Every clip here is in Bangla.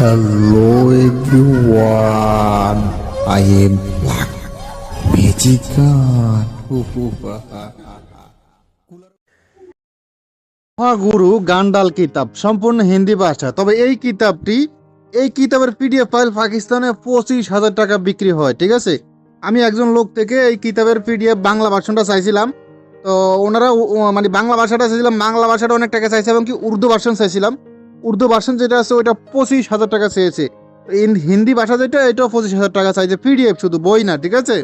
Hello everyone, I am Black Magician. Mahaguru গান্ডাল কিতাব সম্পূর্ণ হিন্দি ভাষা। তবে এই কিতাবের পিডিএফ ফাইল পাকিস্তানে 25,000 টাকা বিক্রি হয়। ঠিক আছে, আমি একজন লোক থেকে এই কিতাবের পিডিএফ বাংলা ভার্সনটা চাইছিলাম। তো ওনারা মানে বাংলা ভাষাটা চাইছিলাম, বাংলা ভাষাটা অনেক টাকা চাইছে, এবং কি উর্দু ভার্সন চাইছিলাম। উর্দু ভার্সন যেটা আছে ওইটা 25,000 টাকা চেয়েছে। হিন্দি ভাষা যেটা এটাও 25,000 টাকা চাইছে, পিডিএফ শুধু, বই না। ঠিক আছে,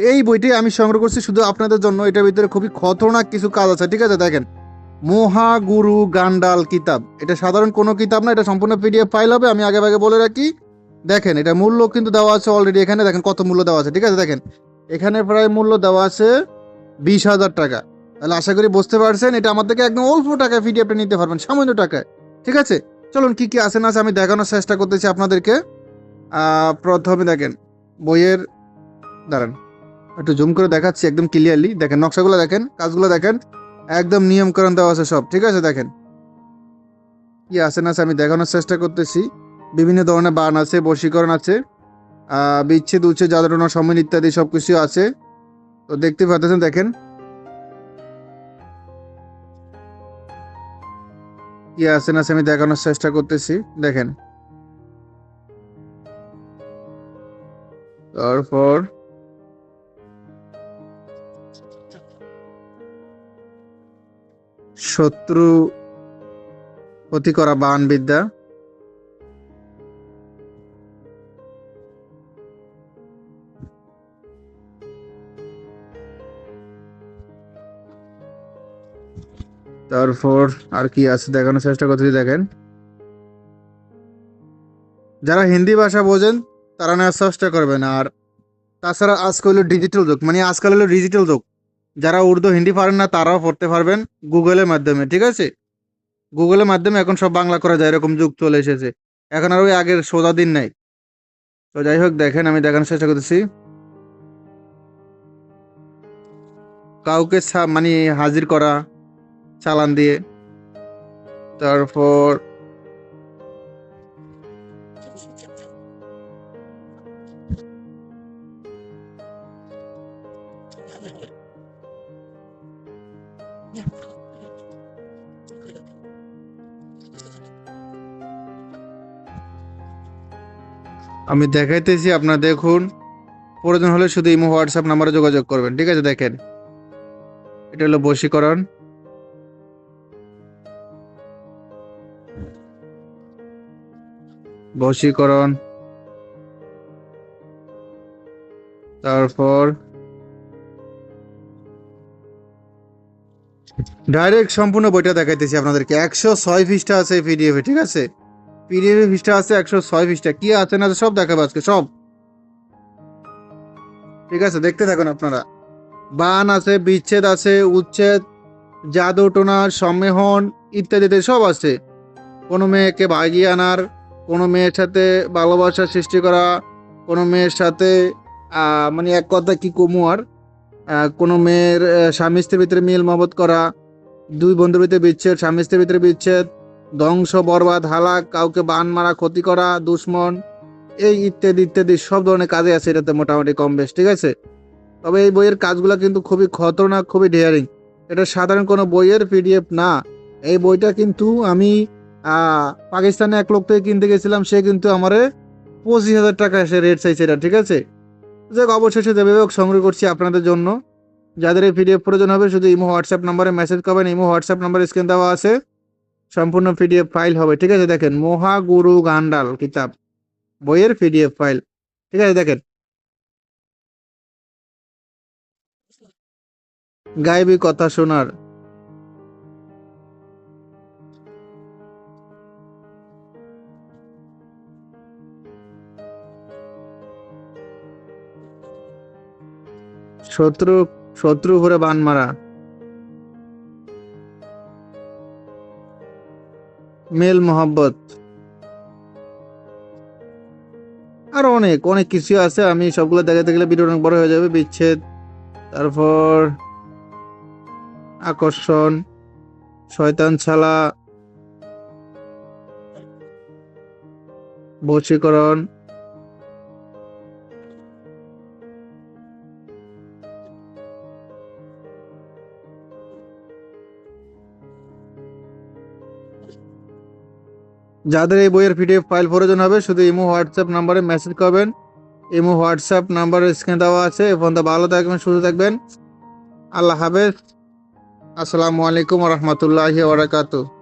এই বইটি আমি সংগ্রহ করছি শুধু আপনাদের জন্য। এটার ভিতরে খুবই খতরনাক কিছু কাজ আছে। ঠিক আছে, দেখেন, মহাগুরু গান্ডাল কিতাব, এটা সাধারণ কোনো কিতাব না, এটা সম্পূর্ণ পিডিএফ ফাইল হবে। আমি আগে ভাগে বলে রাখি। দেখেন, এটা মূল্য কিন্তু দেওয়া আছে অলরেডি। এখানে দেখেন কত মূল্য দেওয়া আছে। ঠিক আছে, দেখেন এখানে প্রায় মূল্য দেওয়া আছে 20,000 টাকা। তাহলে আশা করি বুঝতে পারছেন, এটা আমার থেকে একদম অল্প টাকায় পিডিএফটা নিতে পারবেন, সামান্য টাকায়। ঠিক আছে, চলুন কি কি আছে না আছে আমি দেখানোর চেষ্টা করতেছি আপনাদেরকে। প্রথমে দেখেন বইয়ের, দাঁড়ান একটু জুম করে দেখাচ্ছি একদম ক্লিয়ারলি। দেখেন নকশাগুলো দেখেন, কাজগুলো দেখেন, একদম নিয়মকরণ দেওয়া আছে সব। ঠিক আছে, দেখেন কি আছে না আছে আমি দেখানোর চেষ্টা করতেছি। বিভিন্ন ধরনের বান আছে, বশীকরণ আছে, বিচ্ছেদ উচ্ছেদ জাদুটনা সম্মান ইত্যাদি সবকিছু আছে। তো দেখতে পাচ্ছেন, দেখেন কি আছে না আছে আমি দেখানোর চেষ্টা করতেছি। দেখেন, তারপর শত্রু ক্ষতি করা বান বিদ্যা, তারপর আর কি আছে দেখানোর চেষ্টা করতেছি। দেখেন, যারা হিন্দি ভাষা বোঝেন তারা নেওয়ার চেষ্টা করবেন। আর তাছাড়া আজকাল হলো ডিজিটাল যুগ, মানে আজকাল হলো ডিজিটাল যুগ। যারা উর্দু হিন্দি পারেন না তারাও পড়তে পারবেন গুগলের মাধ্যমে। ঠিক আছে, গুগলের মাধ্যমে এখন সব বাংলা করা যায়, এরকম যুগ চলে এসেছে। এখন আর ওই আগের সোজা দিন নাই। তো যাই হোক, দেখেন আমি দেখানোর চেষ্টা করতেছি। কাউকে মানে হাজির করা চালান দিয়ে, তারপর আমি দেখাইতেছি, আপনার দেখুন। প্রয়োজন হলে শুধু ইমো হোয়াটসঅ্যাপ নাম্বারে যোগাযোগ করবেন। ঠিক আছে, দেখেন এটা হলো বশীকরণ, বশীকরণ, তারপর ডাইরেক্ট সম্পূর্ণ বইটা দেখাইতেছি আপনাদেরকে। 106 পৃষ্ঠা আছে পিডিএফ এ। ঠিক আছে, পিডিএফ এ পৃষ্ঠা আছে 106 পৃষ্ঠা। কি আছে না আছে সব দেখাবো আজকে, সব। ঠিক আছে, দেখতে থাকুন আপনারা। বান আছে, বিচ্ছেদ আছে, উচ্ছেদ, জাদু টোনা, সম্মেহন ইত্যাদিতে সব আছে। কোনো মেয়েকে ভাগিয়ে আনার, কোনো মেয়ের সাথে ভালোবাসা সৃষ্টি করা, কোনো মেয়ের সাথে মানে এক কথা কি কমু আর, কোনো মেয়ের স্বামী স্ত্রীর ভিতরে মিল মহব্বত করা, দুই বন্ধুর ভিতরে বিচ্ছেদ, স্বামী স্ত্রীর ভিতরে বিচ্ছেদ, ধ্বংস বরবাদ হালাক, কাউকে বান মারা, ক্ষতি করা, দুশ্মন, এই ইত্যাদি ইত্যাদি সব ধরনের কাজে আছে এটাতে মোটামুটি কম বেশ। ঠিক আছে, তবে এই বইয়ের কাজগুলো কিন্তু খুবই খতরনাক, খুবই ডেয়ারিং। এটা সাধারণ কোনো বইয়ের পিডিএফ না। এই বইটা কিন্তু আমি পাকিস্তানে এক লোক থেকে কিনতে গেছিলাম, সে কিন্তু আমারে 25,000 টাকা সে রেট চাইছে এটা। ঠিক আছে, যাক অবশেষে যেভাবে হোক সংগ্রহ করছি আপনাদের জন্য। যাদের এই পিডিএফ প্রয়োজন হবে শুধু ইমো হোয়াটসঅ্যাপ নাম্বারে মেসেজ করবেন। ইমো হোয়াটসঅ্যাপ নাম্বার স্ক্রিন দেওয়া আছে, সম্পূর্ণ পিডিএফ ফাইল হবে। ঠিক আছে, দেখেন মহাগুরু গান্ডাল কিতাব বইয়ের পিডিএফ ফাইল। ঠিক আছে, দেখেন গায়েবী কথা শোনার, শত্রু শত্রু ঘুরে বান মারা, মেল মোহাব্বত, আর অনেক অনেক কিছু আছে। আমি সবগুলো দেখাতে গেলে ভিডিও অনেক বড় হয়ে যাবে। বিচ্ছেদ, তারপর আকর্ষণ, শয়তান ছালা, বশীকরণ, যাদের এই বইয়ের পিডিএফ ফাইল প্রয়োজন হবে শুধু ইমো হোয়াটসঅ্যাপ নাম্বারে মেসেজ করবেন। ইমো হোয়াটসঅ্যাপ নাম্বারে স্ক্রিনে দেওয়া আছে। এ পর্যন্ত ভালো থাকবেন, সুস্থ থাকবেন। আল্লাহ হাফেজ। আসসালামু আলাইকুম ওয়া রাহমাতুল্লাহি ওয়া বারাকাতুহু।